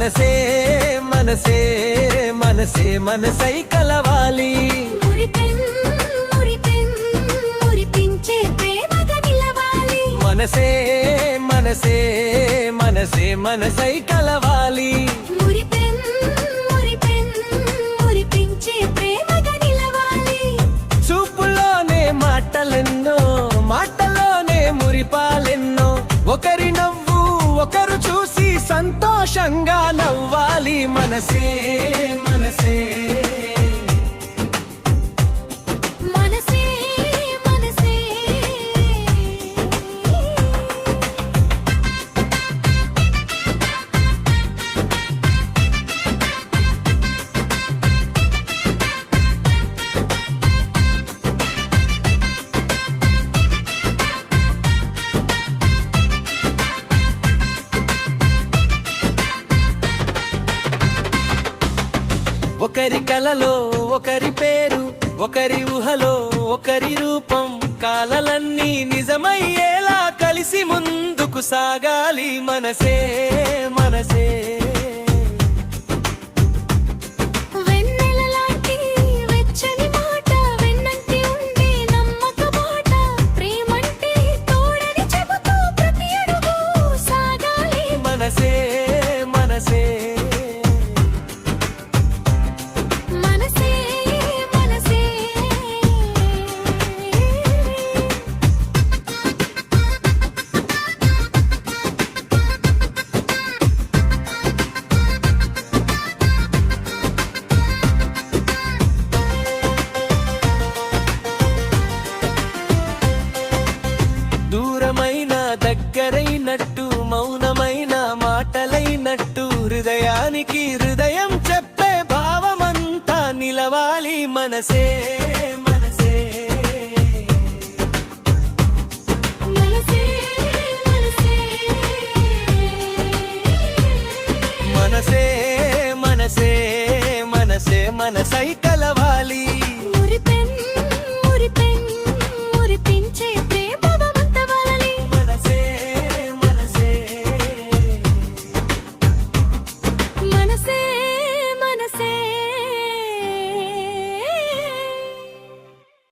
మనసే మనసే మనసే మనసై కలవాలి. మురిపించే ప్రేమగా నిలవాలి. మనసే మనసే మనసే మనసై కలవాలి. మురిపించే ప్రేమగా నిలవాలి. చూపులోనే మాటలెన్నో, మాటలోనే మురిపాలెన్నో, ఒకరి నవ్వు ఒకరు చూసి సంతోషంగా నవ్వాలి. మనసే మనసే మనసే మనసే ఒకరి కలలో ఒకరి పేరు, ఒకరి ఊహలో ఒకరి రూపం, కాలలన్నీ నిజమయ్యేలా కలిసి ముందుకు సాగాలి. మనసే మనసే వెన్నెలలాంటి వెచ్చని మాట, వెన్నంటి ఉండే నమ్మక మాట, ప్రేమంటే తోడని చెబుతూ ప్రతి అడుగు సాగాలి. మనసే మనసే మనసే మనసే దూరమైన దగ్గరైనట్టు, మౌనమైన మాటలైనట్టు, హృదయానికి హృదయం చెప్పే భావమంతా నిలవాలి. మనసే